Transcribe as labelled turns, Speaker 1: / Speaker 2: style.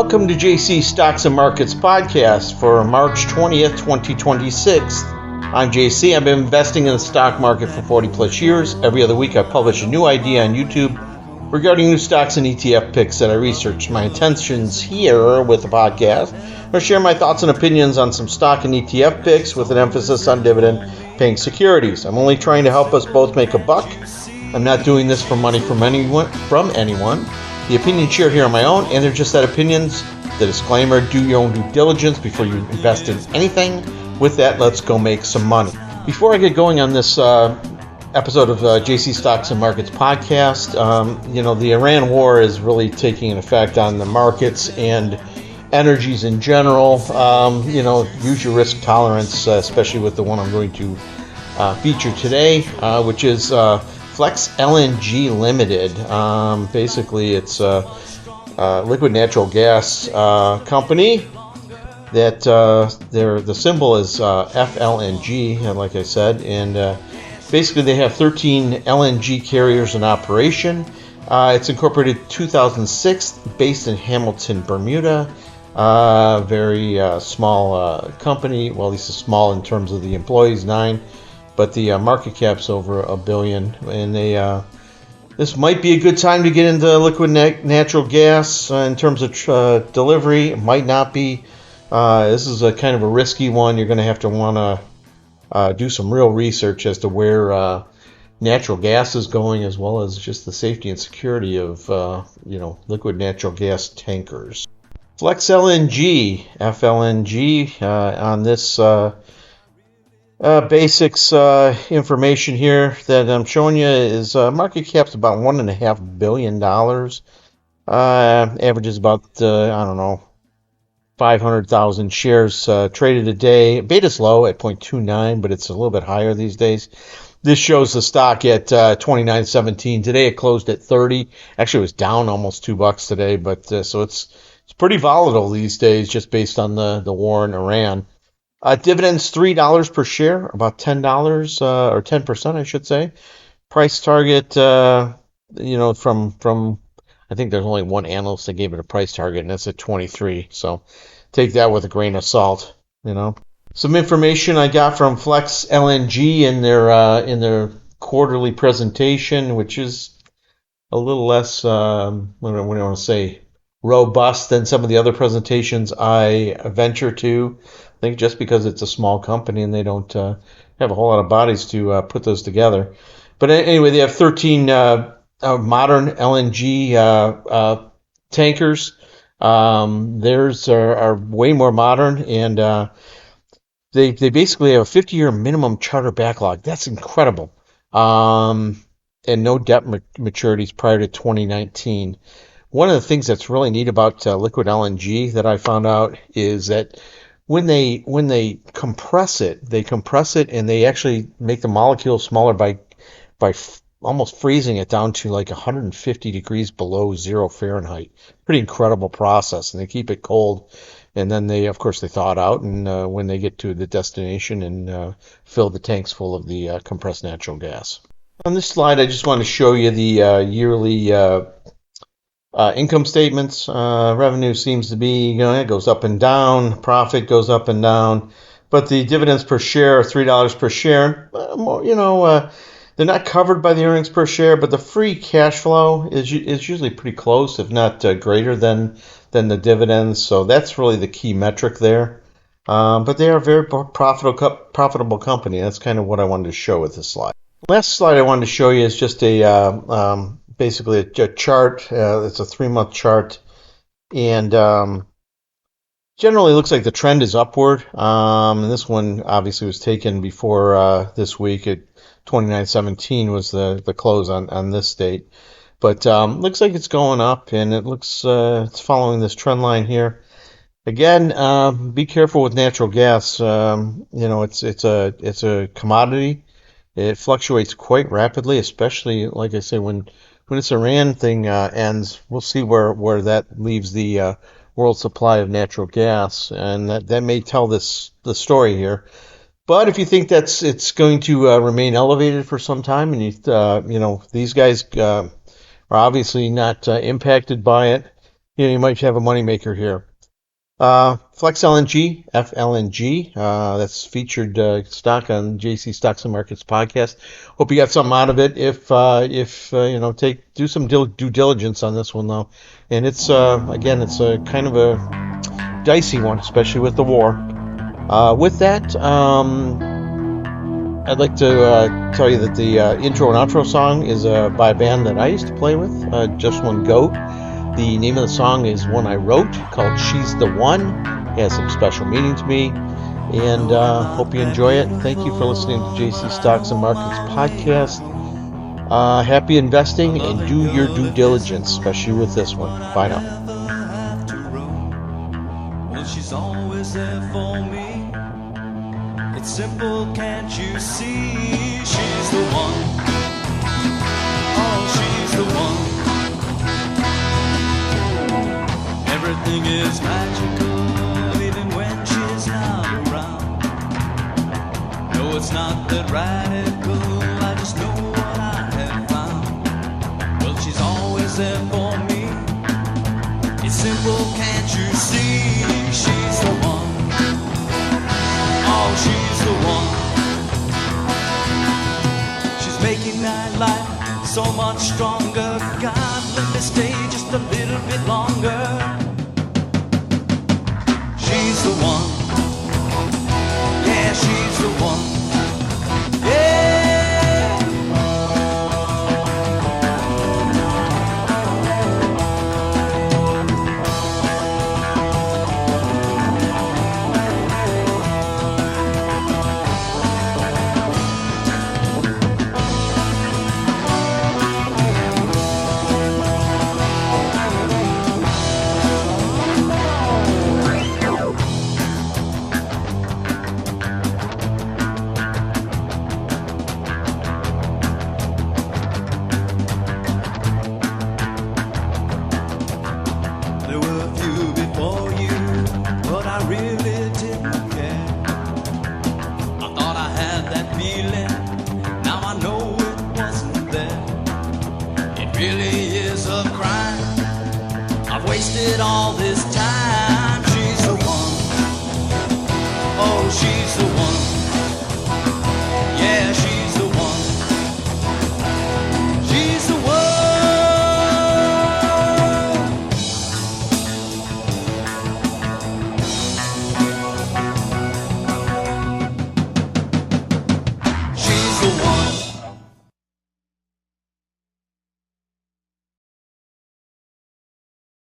Speaker 1: Welcome to JC Stocks and Markets podcast for March 20th, 2026. I'm JC. I've been investing in the stock market for 40 plus years. Every other week I publish a new idea on YouTube regarding new stocks and ETF picks that I research. My intentions here with the podcast are to share my thoughts and opinions on some stock and ETF picks with an emphasis on dividend paying securities. I'm only trying to help us both make a buck. I'm not doing this for money from anyone. The opinions shared here are my own, and they're just that, opinions. The disclaimer, do your own due diligence before you invest in anything. With that, let's go make some money. Before I get going on this episode of JC Stocks and Markets podcast, the Iran war is really taking an effect on the markets and energies in general. Use your risk tolerance, especially with the one I'm going to feature today, which is FLNG Limited. Basically, it's a liquid natural gas company that the symbol is FLNG, like I said, and basically they have 13 LNG carriers in operation. It's incorporated 2006, based in Hamilton, Bermuda. Very small company. Well, at least it's small in terms of the employees, 9. But the market cap's over $1 billion, and this might be a good time to get into liquid natural gas in terms of delivery. It might not be. This is a kind of a risky one. You're going to have to want to do some real research as to where natural gas is going, as well as just the safety and security of liquid natural gas tankers. FLNG, on this. Basics information here that I'm showing you is market cap's about $1.5 billion. Averages about 500,000 shares traded a day. Beta's low at 0.29, but it's a little bit higher these days. This shows the stock at $29.17. Today it closed at 30. Actually, it was down almost $2 today, but so it's pretty volatile these days, just based on the war in Iran. Dividends $3 per share, about $10 or 10%, I should say. Price target, from I think there's only one analyst that gave it a price target, and that's at 23. So take that with a grain of salt. Some information I got from FLNG in their quarterly presentation, which is a little less, what do I want to say, robust than some of the other presentations I venture to. I think just because it's a small company and they don't have a whole lot of bodies to put those together. But anyway, they have 13 modern LNG tankers. Theirs are way more modern, and they basically have a 50-year minimum charter backlog. That's incredible. And no debt maturities prior to 2019. One of the things that's really neat about liquid LNG that I found out is that when they compress it, and they actually make the molecule smaller by almost freezing it down to like 150 degrees below 0 Fahrenheit. Pretty incredible process, and they keep it cold, and then they thaw it out, and when they get to the destination and fill the tanks full of the compressed natural gas. On this slide, I just want to show you the yearly income statements. Revenue seems to be, it goes up and down. Profit goes up and down. But the dividends per share are $3 per share. They're not covered by the earnings per share, but the free cash flow is usually pretty close, if not greater than the dividends. So that's really the key metric there. But they are a very profitable company. That's kind of what I wanted to show with this slide. Last slide I wanted to show you is just basically a chart. It's a 3-month chart, and generally looks like the trend is upward. And this one obviously was taken before this week. At 29.17 was the close on this date, but looks like it's going up, and it looks it's following this trend line here. Again, be careful with natural gas. It's a commodity. It fluctuates quite rapidly, especially, like I say, when this Iran thing ends. We'll see where that leaves the world supply of natural gas, and that may tell the story here. But if you think it's going to remain elevated for some time, and these guys are obviously not impacted by it, you might have a moneymaker here. Flex LNG, FLNG, that's featured stock on JC Stocks and Markets podcast. Hope you got something out of it. If do some due diligence on this one though, and it's again, it's a kind of a dicey one, especially with the war. With that, I'd like to tell you that the intro and outro song is by a band that I used to play with, Just One Goat. The name of the song is one I wrote called She's the One. It has some special meaning to me, and hope you enjoy it. Thank you for listening to JC Stocks and Markets podcast. Happy investing, and do your due diligence, especially with this one. Bye now.
Speaker 2: Well, she's always there for me. It's simple, can't you see? She's the one. Oh, she's the one. Everything is magical, even when she's not around. No, it's not that radical, I just know what I have found. Well, she's always there for me. It's simple, can't you see? She's the one. Oh, she's the one. She's making my life so much stronger. God, let me stay just a little bit longer. She's the one.